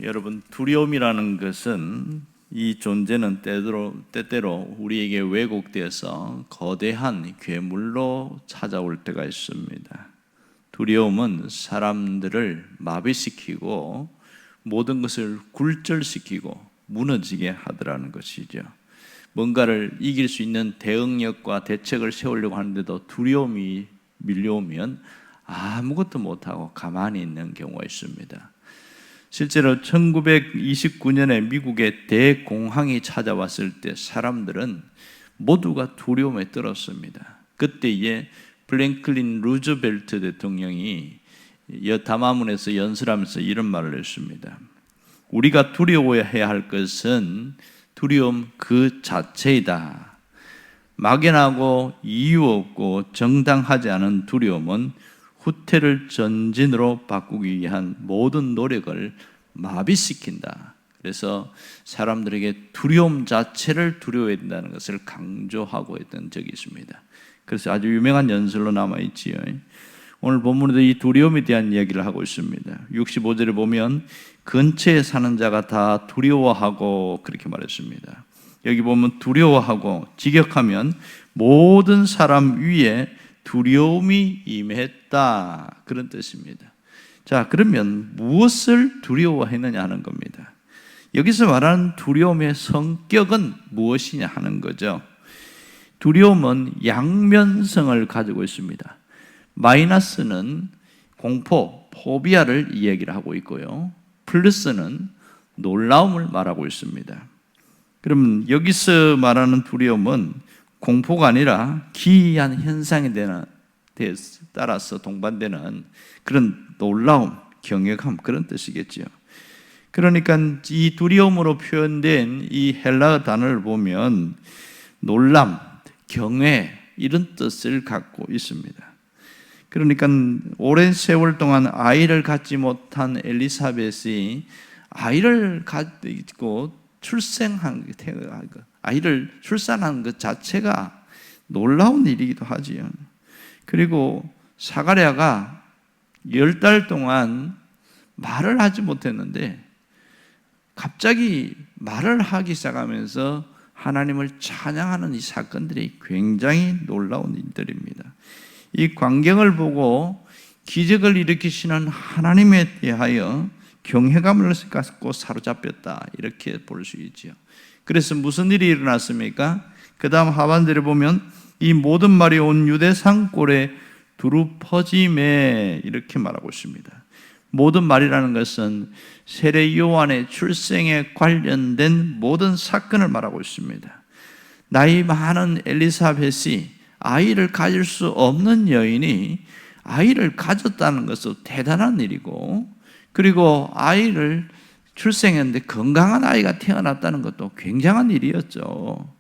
여러분, 두려움이라는 것은 이 존재는 때때로 우리에게 왜곡되어서 거대한 괴물로 찾아올 때가 있습니다. 두려움은 사람들을 마비시키고 모든 것을 굴절시키고 무너지게 하더라는 것이죠. 뭔가를 이길 수 있는 대응력과 대책을 세우려고 하는데도 두려움이 밀려오면 아무것도 못하고 가만히 있는 경우가 있습니다. 실제로 1929년에 미국의 대공황이 찾아왔을 때 사람들은 모두가 두려움에 떨었습니다. 그때에 프랭클린 루즈벨트 대통령이 담화문에서 연설하면서 이런 말을 했습니다. 우리가 두려워해야 할 것은 두려움 그 자체이다. 막연하고 이유 없고 정당하지 않은 두려움은 후퇴를 전진으로 바꾸기 위한 모든 노력을 마비시킨다. 그래서 사람들에게 두려움 자체를 두려워해야 된다는 것을 강조하고 했던 적이 있습니다. 그래서 아주 유명한 연설로 남아있지요. 오늘 본문에도 이 두려움에 대한 이야기를 하고 있습니다. 65절에 보면 근처에 사는 자가 다 두려워하고 그렇게 말했습니다. 여기 보면 두려워하고 직역하면 모든 사람 위에 두려움이 임했다, 그런 뜻입니다. 자, 그러면 무엇을 두려워했느냐 하는 겁니다. 여기서 말하는 두려움의 성격은 무엇이냐 하는 거죠. 두려움은 양면성을 가지고 있습니다. 마이너스는 공포, 포비아를 이야기를 하고 있고요, 플러스는 놀라움을 말하고 있습니다. 그러면 여기서 말하는 두려움은 공포가 아니라 기이한 현상에 따라서 동반되는 그런 놀라움, 경외감, 그런 뜻이겠죠. 그러니까 이 두려움으로 표현된 이 헬라어 단어를 보면 놀람, 경외, 이런 뜻을 갖고 있습니다. 그러니까 오랜 세월 동안 아이를 갖지 못한 엘리사벳이 아이를 가지고 아이를 출산한 것 자체가 놀라운 일이기도 하지요. 그리고 사가랴가 10달 동안 말을 하지 못했는데 갑자기 말을 하기 시작하면서 하나님을 찬양하는 이 사건들이 굉장히 놀라운 일들입니다. 이 광경을 보고 기적을 일으키시는 하나님에 대하여 경외감을 갖고 사로잡혔다, 이렇게 볼 수 있죠. 그래서 무슨 일이 일어났습니까? 그 다음 하반절에 보면 이 모든 말이 온 유대 산골에 두루 퍼짐에, 이렇게 말하고 있습니다. 모든 말이라는 것은 세례 요한의 출생에 관련된 모든 사건을 말하고 있습니다. 나이 많은 엘리사벳이 아이를 가질 수 없는 여인이 아이를 가졌다는 것은 대단한 일이고, 그리고 아이를 출생했는데 건강한 아이가 태어났다는 것도 굉장한 일이었죠.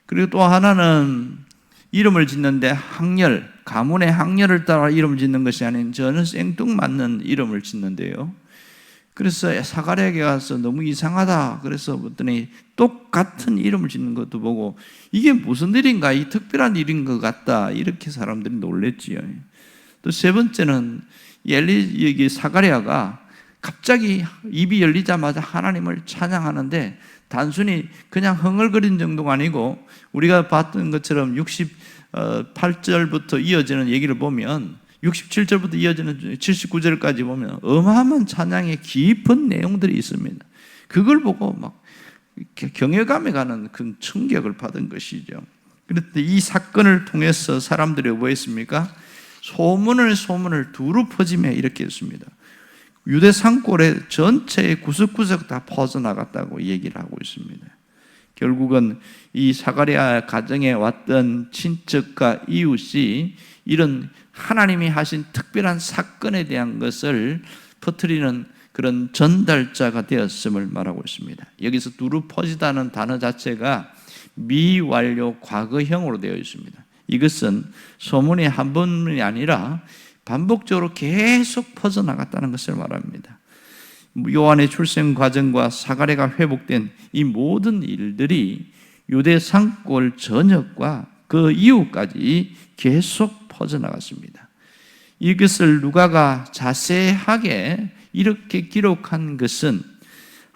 그리고 또 하나는 이름을 짓는데 학렬, 가문의 학렬을 따라 이름을 짓는 것이 아닌 저는 생뚱맞는 이름을 짓는데요. 그래서 사가랴에게 가서 너무 이상하다 그래서 봤더니 똑같은 이름을 짓는 것도 보고 이게 무슨 일인가, 이 특별한 일인 것 같다, 이렇게 사람들이 놀랬지요. 또 세 번째는 여기 사가랴가 갑자기 입이 열리자마자 하나님을 찬양하는데 단순히 그냥 흥얼거린 정도가 아니고 우리가 봤던 것처럼 68절부터 이어지는 얘기를 보면 67절부터 이어지는 79절까지 보면 어마어마한 찬양의 깊은 내용들이 있습니다. 그걸 보고 막 경외감에 가는 큰 충격을 받은 것이죠. 그런데 이 사건을 통해서 사람들이 뭐 했습니까? 소문을 두루 퍼지며 이렇게 했습니다. 유대 산골의 전체의 구석구석 다 퍼져나갔다고 얘기를 하고 있습니다. 결국은 이 사가랴 가정에 왔던 친척과 이웃이 이런 하나님이 하신 특별한 사건에 대한 것을 퍼뜨리는 그런 전달자가 되었음을 말하고 있습니다. 여기서 두루 퍼지다는 단어 자체가 미완료 과거형으로 되어 있습니다. 이것은 소문이 한 번이 아니라 반복적으로 계속 퍼져나갔다는 것을 말합니다. 요한의 출생 과정과 사가랴가 회복된 이 모든 일들이 유대 산골 전역과 그 이후까지 계속 퍼져나갔습니다. 이것을 누가가 자세하게 이렇게 기록한 것은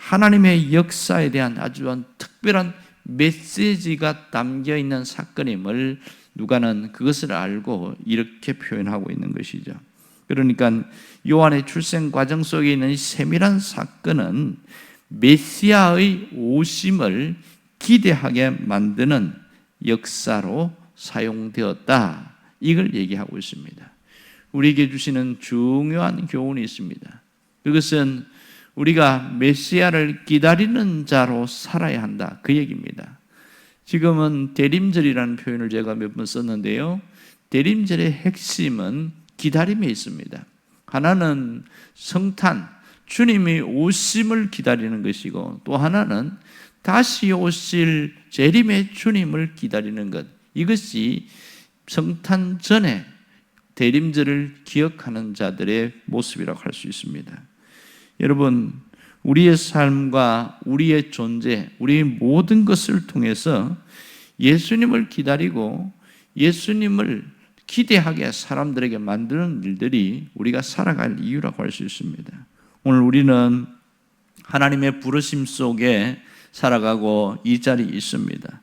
하나님의 역사에 대한 아주 특별한 메시지가 담겨 있는 사건임을 누가는 그것을 알고 이렇게 표현하고 있는 것이죠. 그러니까 요한의 출생 과정 속에 있는 이 세밀한 사건은 메시아의 오심을 기대하게 만드는 역사로 사용되었다. 이걸 얘기하고 있습니다. 우리에게 주시는 중요한 교훈이 있습니다. 그것은 우리가 메시아를 기다리는 자로 살아야 한다. 그 얘기입니다. 지금은 대림절이라는 표현을 제가 몇 번 썼는데요. 대림절의 핵심은 기다림에 있습니다. 하나는 성탄, 주님이 오심을 기다리는 것이고, 또 하나는 다시 오실 재림의 주님을 기다리는 것. 이것이 성탄 전에 대림절을 기억하는 자들의 모습이라고 할 수 있습니다. 여러분, 우리의 삶과 우리의 존재, 우리의 모든 것을 통해서 예수님을 기다리고 예수님을 기대하게 사람들에게 만드는 일들이 우리가 살아갈 이유라고 할 수 있습니다. 오늘 우리는 하나님의 부르심 속에 살아가고 이 자리에 있습니다.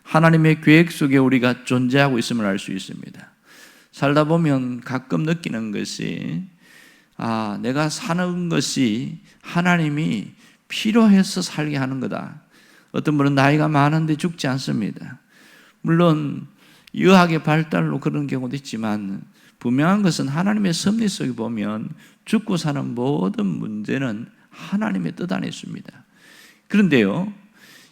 하나님의 계획 속에 우리가 존재하고 있음을 알 수 있습니다. 살다 보면 가끔 느끼는 것이 내가 사는 것이 하나님이 필요해서 살게 하는 거다. 어떤 분은 나이가 많은데 죽지 않습니다. 물론 의학의 발달로 그런 경우도 있지만 분명한 것은 하나님의 섭리 속에 보면 죽고 사는 모든 문제는 하나님의 뜻 안에 있습니다. 그런데요,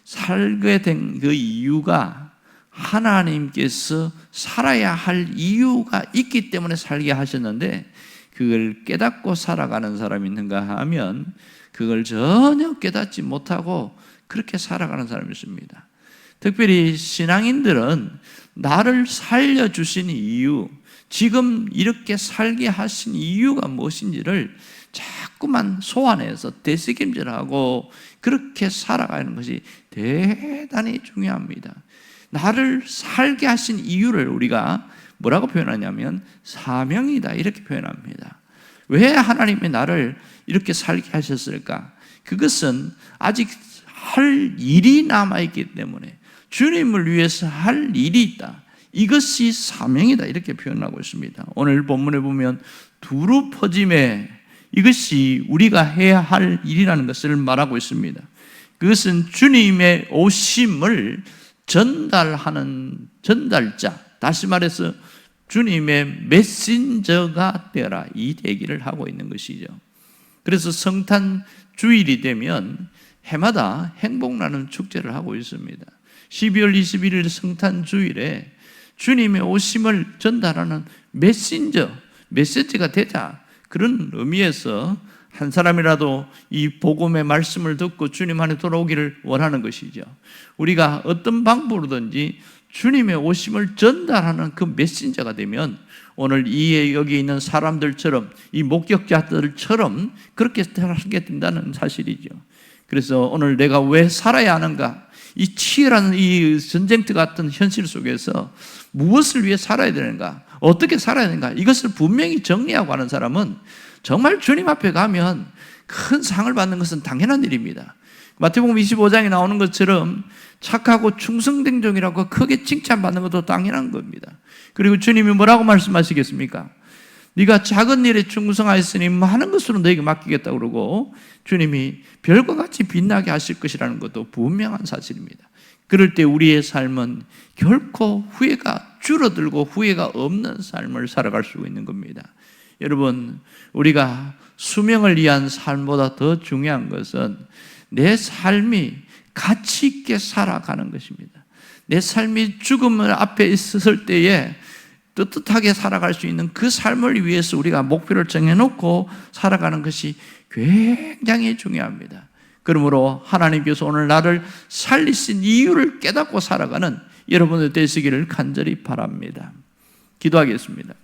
살게 된 그 이유가 하나님께서 살아야 할 이유가 있기 때문에 살게 하셨는데, 그걸 깨닫고 살아가는 사람이 있는가 하면 그걸 전혀 깨닫지 못하고 그렇게 살아가는 사람이 있습니다. 특별히 신앙인들은 나를 살려주신 이유, 지금 이렇게 살게 하신 이유가 무엇인지를 자꾸만 소환해서 되새김질하고 그렇게 살아가는 것이 대단히 중요합니다. 나를 살게 하신 이유를 우리가 뭐라고 표현하냐면 사명이다, 이렇게 표현합니다. 왜 하나님이 나를 이렇게 살게 하셨을까? 그것은 아직 할 일이 남아있기 때문에 주님을 위해서 할 일이 있다. 이것이 사명이다, 이렇게 표현하고 있습니다. 오늘 본문에 보면 두루 퍼짐에, 이것이 우리가 해야 할 일이라는 것을 말하고 있습니다. 그것은 주님의 오심을 전달하는 전달자, 다시 말해서 주님의 메신저가 되어라, 이 얘기를 하고 있는 것이죠. 그래서 성탄 주일이 되면 해마다 행복나는 축제를 하고 있습니다. 12월 21일 성탄 주일에 주님의 오심을 전달하는 메시지가 되자, 그런 의미에서 한 사람이라도 이 복음의 말씀을 듣고 주님 안에 돌아오기를 원하는 것이죠. 우리가 어떤 방법으로든지 주님의 오심을 전달하는 그 메신저가 되면 오늘 여기 있는 사람들처럼, 이 목격자들처럼 그렇게 살게 된다는 사실이죠. 그래서 오늘 내가 왜 살아야 하는가, 이 치열한 이 전쟁터 같은 현실 속에서 무엇을 위해 살아야 되는가, 어떻게 살아야 되는가, 이것을 분명히 정리하고 하는 사람은 정말 주님 앞에 가면 큰 상을 받는 것은 당연한 일입니다. 마태복음 25장에 나오는 것처럼 착하고 충성된 종이라고 크게 칭찬받는 것도 당연한 겁니다. 그리고 주님이 뭐라고 말씀하시겠습니까? 네가 작은 일에 충성하였으니 많은 것으로 너에게 맡기겠다고 그러고, 주님이 별과 같이 빛나게 하실 것이라는 것도 분명한 사실입니다. 그럴 때 우리의 삶은 결코 후회가 줄어들고 후회가 없는 삶을 살아갈 수 있는 겁니다. 여러분, 우리가 수명을 위한 삶보다 더 중요한 것은 내 삶이 가치 있게 살아가는 것입니다. 내 삶이 죽음을 앞에 있을 때에 떳떳하게 살아갈 수 있는 그 삶을 위해서 우리가 목표를 정해놓고 살아가는 것이 굉장히 중요합니다. 그러므로 하나님께서 오늘 나를 살리신 이유를 깨닫고 살아가는 여러분들 되시기를 간절히 바랍니다. 기도하겠습니다.